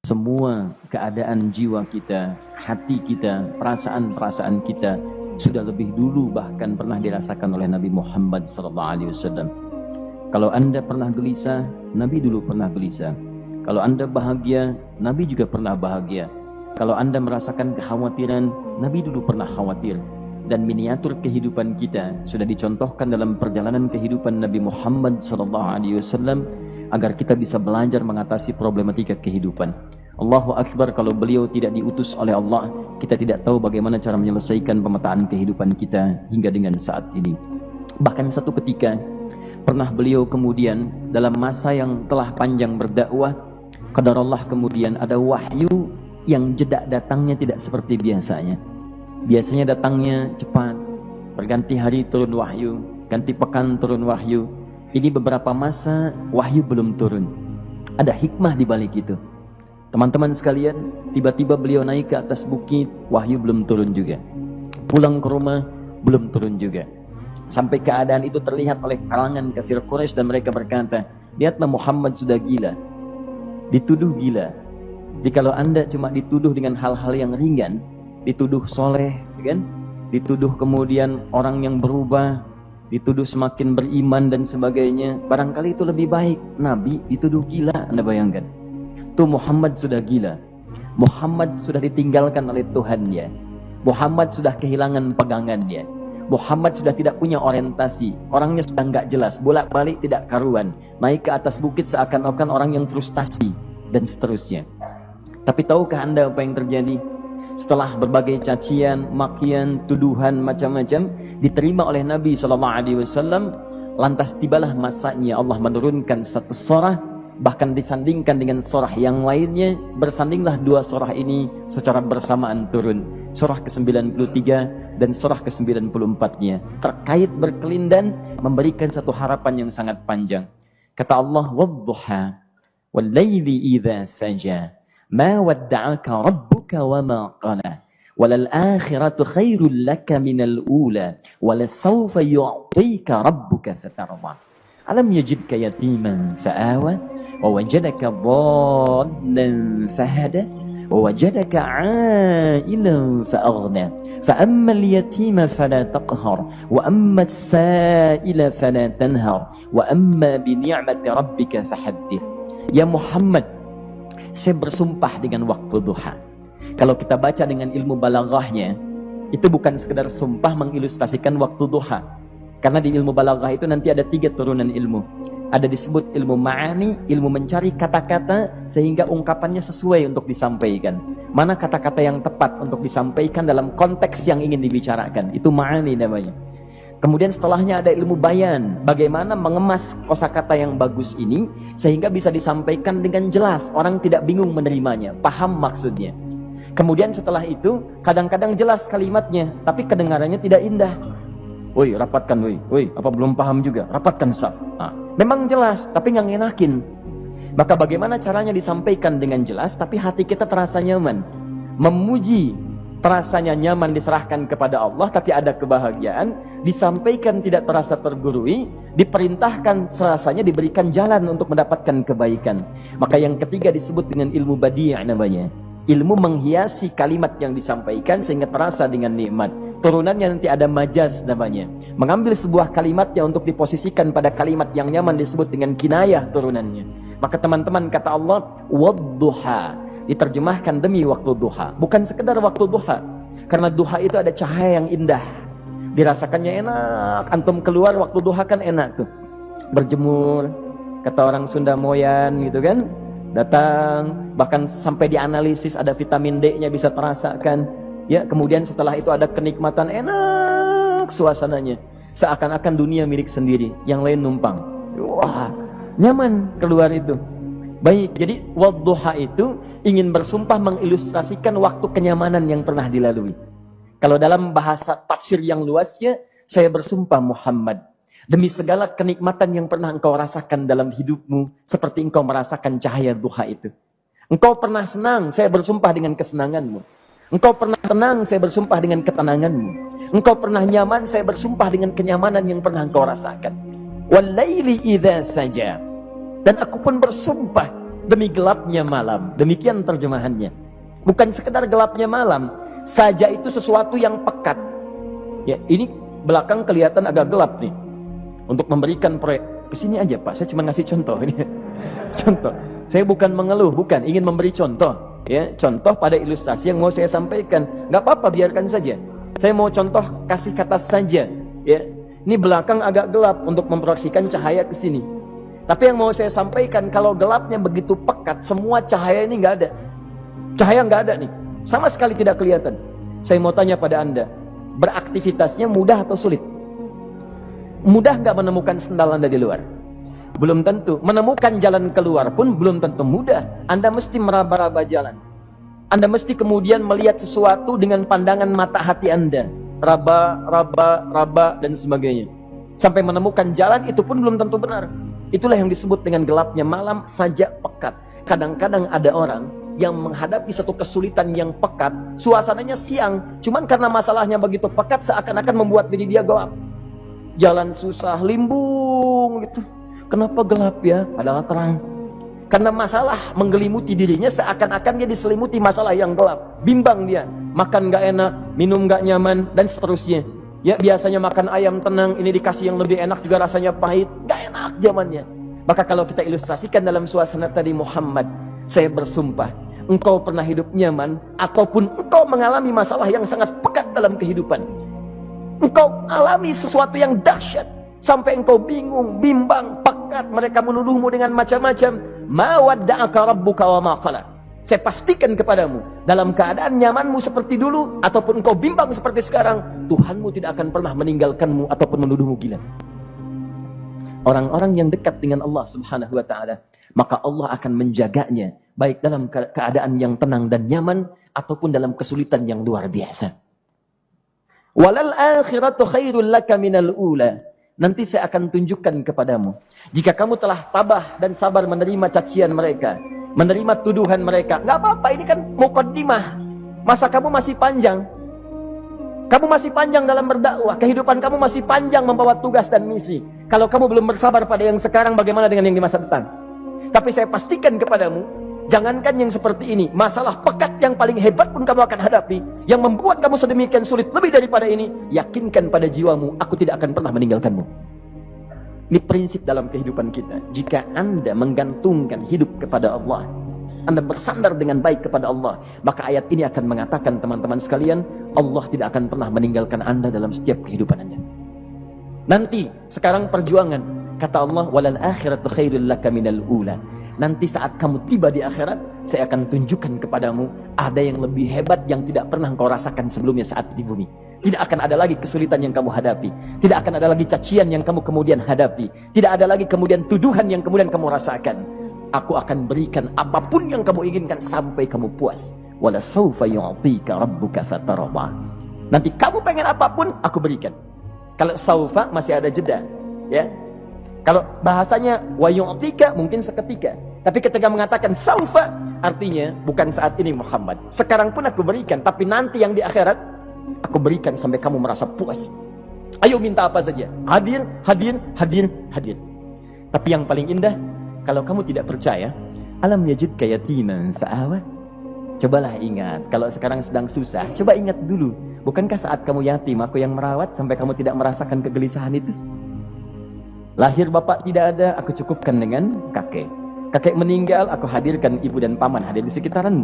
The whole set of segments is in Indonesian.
Semua keadaan jiwa kita, hati kita, perasaan-perasaan kita sudah lebih dulu bahkan pernah dirasakan oleh Nabi Muhammad SAW. Kalau Anda pernah gelisah, Nabi dulu pernah gelisah. Kalau Anda bahagia, Nabi juga pernah bahagia. Kalau Anda merasakan kekhawatiran, Nabi dulu pernah khawatir. Dan miniatur kehidupan kita sudah dicontohkan dalam perjalanan kehidupan Nabi Muhammad SAW agar kita bisa belajar mengatasi problematika kehidupan. Allahu Akbar, kalau beliau tidak diutus oleh Allah, kita tidak tahu bagaimana cara menyelesaikan pemetaan kehidupan kita hingga dengan saat ini. Bahkan satu ketika pernah beliau kemudian dalam masa yang telah panjang berdakwah, qadarullah kemudian ada wahyu yang jeda datangnya tidak seperti biasanya. Biasanya datangnya cepat, berganti hari turun wahyu, ganti pekan turun wahyu. Ini beberapa masa wahyu belum turun. Ada hikmah di balik itu. Teman-teman sekalian, tiba-tiba beliau naik ke atas bukit, wahyu belum turun juga. Pulang ke rumah, belum turun juga. Sampai keadaan itu terlihat oleh kalangan kafir Quraisy dan mereka berkata, lihatlah Muhammad sudah gila, dituduh gila. Jadi kalau Anda cuma dituduh dengan hal-hal yang ringan, dituduh soleh, kan? Dituduh kemudian orang yang berubah, dituduh semakin beriman dan sebagainya, barangkali itu lebih baik. Nabi dituduh gila, Anda bayangkan. Tuh Muhammad sudah gila, Muhammad sudah ditinggalkan oleh Tuhannya, Muhammad sudah kehilangan pegangannya, Muhammad sudah tidak punya orientasi, orangnya sudah nggak jelas, bolak-balik tidak karuan, naik ke atas bukit seakan-akan orang yang frustasi dan seterusnya. Tapi tahukah Anda apa yang terjadi? Setelah berbagai cacian, makian, tuduhan macam-macam diterima oleh Nabi SAW, lantas tibalah masanya Allah menurunkan satu surah, bahkan disandingkan dengan surah yang lainnya. Bersandinglah dua surah ini secara bersamaan turun, surah ke-93 dan surah ke-94-nya, terkait berkelindan, memberikan satu harapan yang sangat panjang. Kata Allah, wadduha wal-laili idza saja ma wadda'aka rabbuka wa ma qala walal akhiratu khairul laka minal ula walasawfa yu'tika rabbuka fatarda alam yajidka yatiman fa'awa wa wajadaka dhallan fahada wa wajadaka 'ailan fa'aghna fa ammal yatima fala taqhar wa ammas sa'ila fala tanhar wa amma bi ni'mati rabbika fahaddits. Ya Muhammad, saya bersumpah dengan waktu duha. Kalau kita baca dengan ilmu balaghahnya, itu bukan sekedar sumpah mengilustrasikan waktu duha. Karena di ilmu balaghah itu nanti ada 3 turunan ilmu. Ada disebut ilmu ma'ani, ilmu mencari kata-kata sehingga ungkapannya sesuai untuk disampaikan. Mana kata-kata yang tepat untuk disampaikan dalam konteks yang ingin dibicarakan. Itu ma'ani namanya. Kemudian setelahnya ada ilmu bayan, bagaimana mengemas kosakata yang bagus ini sehingga bisa disampaikan dengan jelas, orang tidak bingung menerimanya, paham maksudnya. Kemudian setelah itu kadang-kadang jelas kalimatnya, tapi kedengarannya tidak indah. Woi, rapatkan, woi, apa belum paham juga? Rapatkan saf. Memang jelas, tapi nggak ngenakin. Maka bagaimana caranya disampaikan dengan jelas, tapi hati kita terasa nyaman, memuji. Terasanya nyaman diserahkan kepada Allah, tapi ada kebahagiaan, disampaikan tidak terasa tergurui, diperintahkan serasanya diberikan jalan untuk mendapatkan kebaikan. Maka yang ketiga disebut dengan ilmu badi' namanya. Ilmu menghiasi kalimat yang disampaikan sehingga terasa dengan nikmat. Turunannya nanti ada majaz namanya. Mengambil sebuah kalimatnya untuk diposisikan pada kalimat yang nyaman disebut dengan kinayah turunannya. Maka teman-teman, kata Allah, wadduha, diterjemahkan demi waktu duha, bukan sekedar waktu duha, karena duha itu ada cahaya yang indah, dirasakannya enak. Antum keluar waktu duha kan enak tuh, berjemur, kata orang Sunda moyan gitu kan, datang, bahkan sampai dianalisis ada vitamin D-nya bisa terasakan ya. Kemudian setelah itu ada kenikmatan, enak suasananya, seakan-akan dunia milik sendiri, yang lain numpang. Wah, nyaman keluar itu. Baik, jadi wadduha itu ingin bersumpah mengilustrasikan waktu kenyamanan yang pernah dilalui. Kalau dalam bahasa tafsir yang luasnya, saya bersumpah Muhammad, demi segala kenikmatan yang pernah engkau rasakan dalam hidupmu, seperti engkau merasakan cahaya duha itu. Engkau pernah senang, saya bersumpah dengan kesenanganmu. Engkau pernah tenang, saya bersumpah dengan ketenanganmu. Engkau pernah nyaman, saya bersumpah dengan kenyamanan yang pernah engkau rasakan. Wal laili idza saja, dan aku pun bersumpah demi gelapnya malam. Demikian terjemahannya. Bukan sekedar gelapnya malam, saja itu sesuatu yang pekat. Ya, ini belakang kelihatan agak gelap nih. Untuk memberikan proyek, kesini aja Pak, saya cuma ngasih contoh ini. Contoh, saya bukan mengeluh, bukan, ingin memberi contoh. Ya, contoh pada ilustrasi yang mau saya sampaikan. Nggak apa-apa, biarkan saja. Saya mau contoh kasih kata saja. Ya, ini belakang agak gelap untuk memproyeksikan cahaya ke sini. Tapi yang mau saya sampaikan, kalau gelapnya begitu pekat, semua cahaya ini nggak ada. Cahaya nggak ada nih, sama sekali tidak kelihatan. Saya mau tanya pada Anda, beraktivitasnya mudah atau sulit? Mudah nggak menemukan sendal Anda di luar? Belum tentu. Menemukan jalan keluar pun belum tentu mudah. Anda mesti meraba-raba jalan. Anda mesti kemudian melihat sesuatu dengan pandangan mata hati Anda. Raba, dan sebagainya. Sampai menemukan jalan, itu pun belum tentu benar. Itulah yang disebut dengan gelapnya malam saja pekat. Kadang-kadang ada orang yang menghadapi satu kesulitan yang pekat, suasananya siang, cuman karena masalahnya begitu pekat, seakan-akan membuat diri dia gelap. Jalan susah, limbung gitu. Kenapa gelap ya? Padahal terang. Karena masalah menggelimuti dirinya, seakan-akan dia diselimuti masalah yang gelap. Bimbang dia, makan gak enak, minum gak nyaman, dan seterusnya. Ya, biasanya makan ayam tenang, ini dikasih yang lebih enak juga rasanya pahit, gak enak zamannya. Maka kalau kita ilustrasikan dalam suasana tadi Muhammad, saya bersumpah, engkau pernah hidup nyaman, ataupun engkau mengalami masalah yang sangat pekat dalam kehidupan. Engkau alami sesuatu yang dahsyat, sampai engkau bingung, bimbang, pekat, mereka menuduhmu dengan macam-macam. Ma wadda'aka rabbuka wa ma qala. Saya pastikan kepadamu, dalam keadaan nyamanmu seperti dulu, ataupun engkau bimbang seperti sekarang, Tuhanmu tidak akan pernah meninggalkanmu ataupun menuduhmu gila. Orang-orang yang dekat dengan Allah subhanahu wa ta'ala, maka Allah akan menjaganya, baik dalam keadaan yang tenang dan nyaman, ataupun dalam kesulitan yang luar biasa. Walal akhiratu khairul laka minal ula. Nanti saya akan tunjukkan kepadamu, jika kamu telah tabah dan sabar menerima cacian mereka, menerima tuduhan mereka, nggak apa-apa, ini kan muqaddimah. Masa kamu masih panjang. Kamu masih panjang dalam berdakwah, kehidupan kamu masih panjang membawa tugas dan misi. Kalau kamu belum bersabar pada yang sekarang, bagaimana dengan yang di masa depan? Tapi saya pastikan kepadamu, jangankan yang seperti ini, masalah pekat yang paling hebat pun kamu akan hadapi, yang membuat kamu sedemikian sulit lebih daripada ini, yakinkan pada jiwamu, aku tidak akan pernah meninggalkanmu. Ini prinsip dalam kehidupan kita. Jika Anda menggantungkan hidup kepada Allah, Anda bersandar dengan baik kepada Allah, maka ayat ini akan mengatakan, teman-teman sekalian, Allah tidak akan pernah meninggalkan Anda dalam setiap kehidupan Anda. Nanti, sekarang perjuangan, kata Allah, walal akhiratu khairul laka minal ula. Nanti saat kamu tiba di akhirat, saya akan tunjukkan kepadamu ada yang lebih hebat yang tidak pernah engkau rasakan sebelumnya saat di bumi. Tidak akan ada lagi kesulitan yang kamu hadapi. Tidak akan ada lagi cacian yang kamu kemudian hadapi. Tidak ada lagi kemudian tuduhan yang kemudian kamu rasakan. Aku akan berikan apapun yang kamu inginkan sampai kamu puas. Wala sawfa yu'tika rabbuka fatarda. Nanti kamu pengen apapun, aku berikan. Kalau saufa masih ada jeda, ya. Kalau bahasanya wa yu'tika mungkin seketika. Tapi ketika mengatakan saufa, artinya bukan saat ini Muhammad. Sekarang pun aku berikan, tapi nanti yang di akhirat aku berikan sampai kamu merasa puas. Ayo minta apa saja. Hadir, hadir, hadir, hadir. Tapi yang paling indah, kalau kamu tidak percaya, alam yajidka yatiman fa'awa. Cobalah ingat, kalau sekarang sedang susah, coba ingat dulu. Bukankah saat kamu yatim, aku yang merawat sampai kamu tidak merasakan kegelisahan itu? Lahir bapak tidak ada, aku cukupkan dengan kakek. Kakek meninggal, aku hadirkan ibu dan paman hadir di sekitaranmu.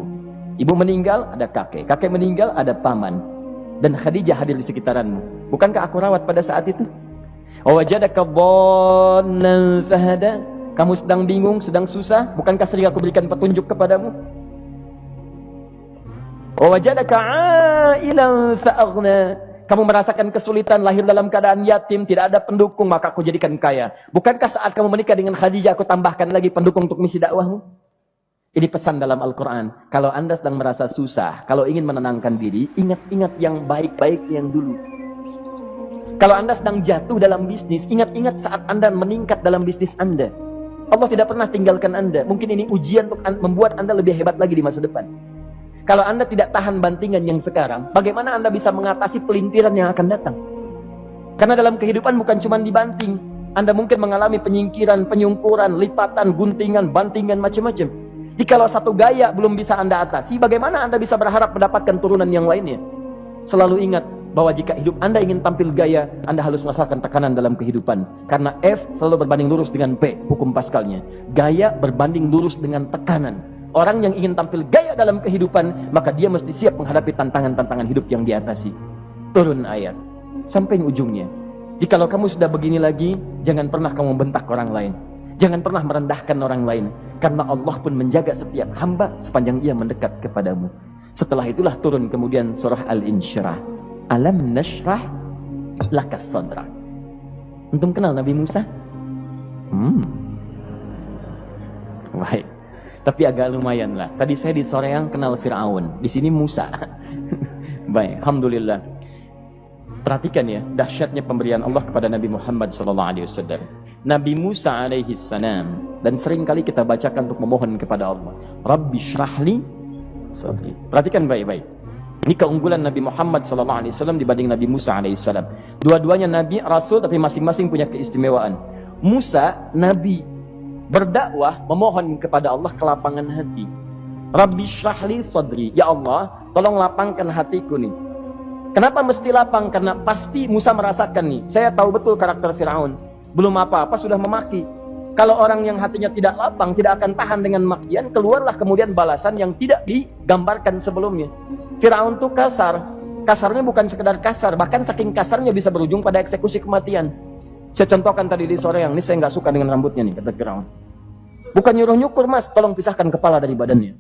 Ibu meninggal, ada kakek. Kakek meninggal, ada paman. Dan Khadijah hadir di sekitaranmu. Bukankah aku rawat pada saat itu? Wajadaka dhallan fahada. Kamu sedang bingung, sedang susah, bukankah sering aku berikan petunjuk kepadamu? Wajadaka ailan fa'aghna. Kamu merasakan kesulitan, lahir dalam keadaan yatim, tidak ada pendukung, maka aku jadikan kaya. Bukankah saat kamu menikah dengan Khadijah, aku tambahkan lagi pendukung untuk misi dakwahmu? Ini pesan dalam Al-Quran. Kalau Anda sedang merasa susah, kalau ingin menenangkan diri, ingat-ingat yang baik-baik yang dulu. Kalau Anda sedang jatuh dalam bisnis, ingat-ingat saat Anda meningkat dalam bisnis Anda. Allah tidak pernah tinggalkan Anda. Mungkin ini ujian untuk membuat Anda lebih hebat lagi di masa depan. Kalau Anda tidak tahan bantingan yang sekarang, bagaimana Anda bisa mengatasi pelintiran yang akan datang? Karena dalam kehidupan bukan cuma dibanting. Anda mungkin mengalami penyingkiran, penyungkuran, lipatan, guntingan, bantingan, macam-macam. Jikalau satu gaya belum bisa Anda atasi, bagaimana Anda bisa berharap mendapatkan turunan yang lainnya? Selalu ingat bahwa jika hidup Anda ingin tampil gaya, Anda harus merasakan tekanan dalam kehidupan. Karena F selalu berbanding lurus dengan P, hukum Pascalnya. Gaya berbanding lurus dengan tekanan. Orang yang ingin tampil gaya dalam kehidupan, maka dia mesti siap menghadapi tantangan-tantangan hidup yang diatasi. Turun ayat sampai ujungnya. Jikalau kamu sudah begini lagi, jangan pernah kamu bentak orang lain. Jangan pernah merendahkan orang lain. Karena Allah pun menjaga setiap hamba sepanjang ia mendekat kepadamu. Setelah itulah turun kemudian surah Al-Insyirah. Alam nashrah lakas sadrak. Antum kenal Nabi Musa? Baik. Tapi agak lumayan lah. Tadi saya di Soreang kenal Fir'aun. Di sini Musa. Baik, alhamdulillah. Perhatikan ya, dahsyatnya pemberian Allah kepada Nabi Muhammad SAW. Nabi Musa alaihi salam, dan sering kali kita bacakan untuk memohon kepada Allah. Rabbi syrahli sadri. Perhatikan baik-baik. Ini keunggulan Nabi Muhammad SAW dibanding Nabi Musa alaihissalam. Dua-duanya Nabi, Rasul, tapi masing-masing punya keistimewaan. Musa, Nabi, berdakwah, memohon kepada Allah kelapangan hati. Rabbi syrahli sadri. Ya Allah, tolong lapangkan hatiku nih. Kenapa mesti lapang? Karena pasti Musa merasakan nih. Saya tahu betul karakter Fir'aun. Belum apa-apa sudah memaki. Kalau orang yang hatinya tidak lapang, tidak akan tahan dengan makian, keluarlah kemudian balasan yang tidak digambarkan sebelumnya. Fir'aun tuh kasar. Kasarnya bukan sekedar kasar, bahkan saking kasarnya bisa berujung pada eksekusi kematian. Saya contohkan tadi di sore yang ini, saya nggak suka dengan rambutnya nih, kata Fir'aun. Bukan nyuruh-nyukur mas, tolong pisahkan kepala dari badannya.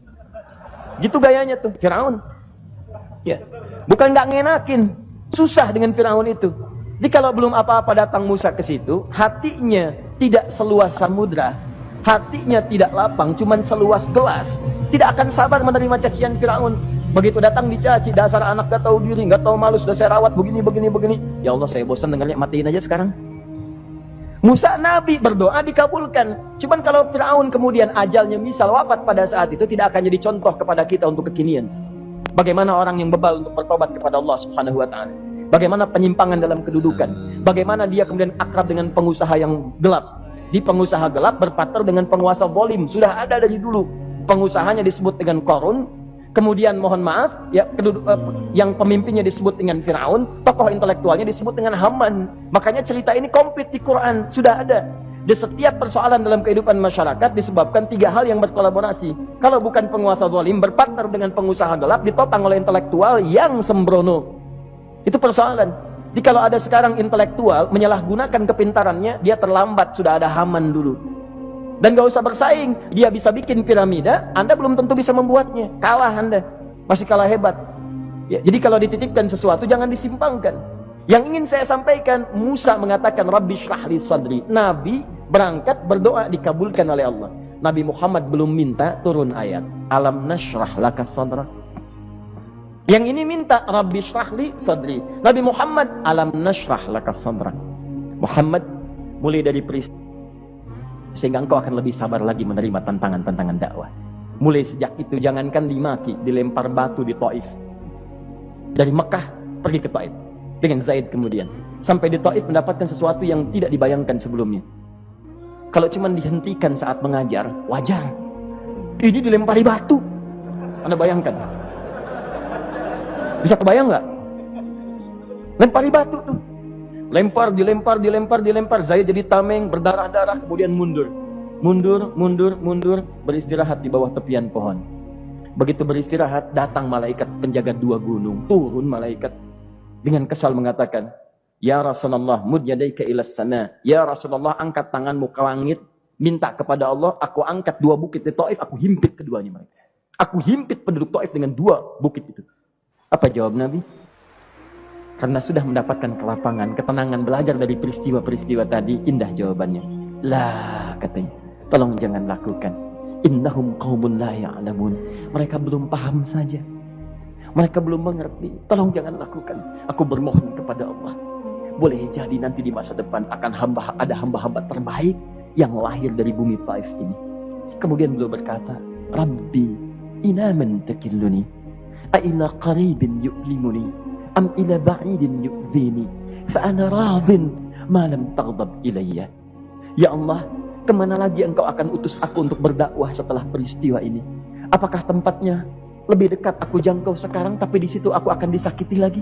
Gitu gayanya tuh Fir'aun. Ya, bukan nggak ngenakin, susah dengan Fir'aun itu. Jadi kalau belum apa-apa datang Musa ke situ, hatinya tidak seluas samudra, hatinya tidak lapang, cuman seluas gelas, tidak akan sabar menerima cacian Fir'aun. Begitu datang dicaci, dasar anak gak tahu diri, gak tahu malu, sudah saya rawat begini. Ya Allah, saya bosan dengarnya, matiin aja sekarang. Musa Nabi berdoa dikabulkan. Cuman kalau Fir'aun kemudian ajalnya misal wafat pada saat itu, tidak akan jadi contoh kepada kita untuk kekinian. Bagaimana orang yang bebal untuk bertobat kepada Allah Subhanahu wa ta'ala. Bagaimana penyimpangan dalam kedudukan. Bagaimana dia kemudian akrab dengan pengusaha yang gelap. Di pengusaha gelap berpartner dengan penguasa zalim. Sudah ada dari dulu. Pengusahanya disebut dengan Qarun. Kemudian mohon maaf, ya, yang pemimpinnya disebut dengan Fir'aun. Tokoh intelektualnya disebut dengan Haman. Makanya cerita ini komplit di Quran. Sudah ada. Di setiap persoalan dalam kehidupan masyarakat disebabkan tiga hal yang berkolaborasi. Kalau bukan penguasa zalim berpartner dengan pengusaha gelap, ditopang oleh intelektual yang sembrono. Itu persoalan. Jadi kalau ada sekarang intelektual menyalahgunakan kepintarannya, dia terlambat, sudah ada Haman dulu. Dan gak usah bersaing, dia bisa bikin piramida, Anda belum tentu bisa membuatnya. Kalah Anda, masih kalah hebat. Ya, jadi kalau dititipkan sesuatu jangan disimpangkan. Yang ingin saya sampaikan, Musa mengatakan Rabbi syrahli sadri. Nabi berangkat berdoa dikabulkan oleh Allah. Nabi Muhammad belum minta turun ayat Alam nashrah laka sadrak. Yang ini minta Rabbi syrahli sadri. Nabi Muhammad alam nashrah laka sadrak. Muhammad, mulai dari peristiwa sehingga engkau akan lebih sabar lagi menerima tantangan-tantangan dakwah. Mulai sejak itu jangankan dimaki, dilempar batu di Taif. Dari Mekah pergi ke Taif dengan Zaid kemudian. Sampai di Taif mendapatkan sesuatu yang tidak dibayangkan sebelumnya. Kalau cuma dihentikan saat mengajar, wajar. Ini dilempari batu. Anda bayangkan? Bisa kebayang nggak? Lempari batu tuh. Lempar, dilempar. Zaid jadi tameng, berdarah-darah, kemudian mundur. Mundur, beristirahat di bawah tepian pohon. Begitu beristirahat, datang malaikat penjaga dua gunung. Turun malaikat dengan kesal mengatakan, Ya Rasulullah, mud yadaika ilas sana. Ya Rasulullah, angkat tanganmu ke langit, minta kepada Allah, aku angkat dua bukit di Taif, aku himpit keduanya mereka. Aku himpit penduduk Taif dengan dua bukit itu. Apa jawab Nabi? Karena sudah mendapatkan kelapangan, ketenangan, belajar dari peristiwa-peristiwa tadi, indah jawabannya. Lah, katanya, tolong jangan lakukan. Innahum qaumun la ya'lamun. Mereka belum paham saja. Mereka belum mengerti. Tolong jangan lakukan. Aku bermohon kepada Allah. Boleh jadi nanti di masa depan akan ada hamba-hamba terbaik yang lahir dari bumi Taif ini. Kemudian beliau berkata, Rabbi, ina man takilluni, a'ila qaribin yu'limuni, am ila ba'idin yu'dhini, fa'ana radin ma lam taghdab ilayya. Ya Allah, Kemana lagi engkau akan utus aku untuk berdakwah setelah peristiwa ini? Apakah tempatnya lebih dekat aku jangkau sekarang, tapi di situ aku akan disakiti lagi?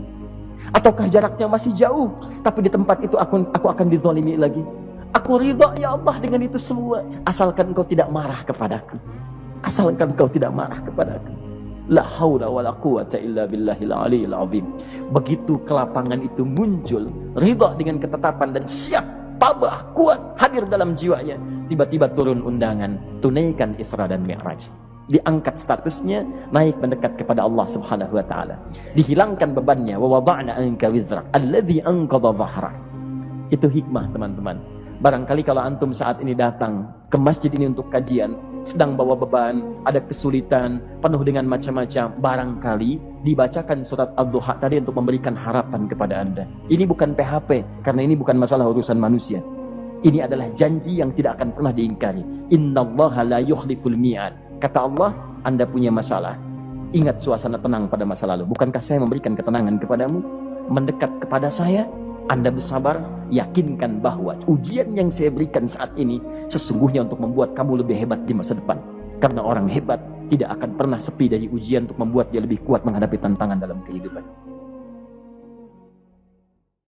Ataukah jaraknya masih jauh, tapi di tempat itu aku akan dizalimi lagi? Aku ridha ya Allah dengan itu semua, asalkan engkau tidak marah kepadaku. Asalkan engkau tidak marah kepadaku. La haula wala quwata illa billahil aliyil azim. Begitu kelapangan itu muncul, ridha dengan ketetapan dan siap, tabah, kuat, hadir dalam jiwanya. Tiba-tiba turun undangan, tunaikan Isra dan Mi'raj. Diangkat statusnya, naik mendekat kepada Allah Subhanahu wa taala. Dihilangkan bebannya, wa wada'na anka wizrak alladzi anqadha dhahrak. Itu hikmah, teman-teman. Barangkali kalau antum saat ini datang ke masjid ini untuk kajian, sedang bawa beban, ada kesulitan, penuh dengan macam-macam, barangkali dibacakan surat Ad-Duha tadi untuk memberikan harapan kepada Anda. Ini bukan PHP, karena ini bukan masalah urusan manusia. Ini adalah janji yang tidak akan pernah diingkari. Innallaha la yukhliful mi'ad. Kata Allah, Anda punya masalah. Ingat suasana tenang pada masa lalu. Bukankah saya memberikan ketenangan kepadamu? Mendekat kepada saya, Anda bersabar, yakinkan bahwa ujian yang saya berikan saat ini sesungguhnya untuk membuat kamu lebih hebat di masa depan. Karena orang hebat tidak akan pernah sepi dari ujian untuk membuat dia lebih kuat menghadapi tantangan dalam kehidupan.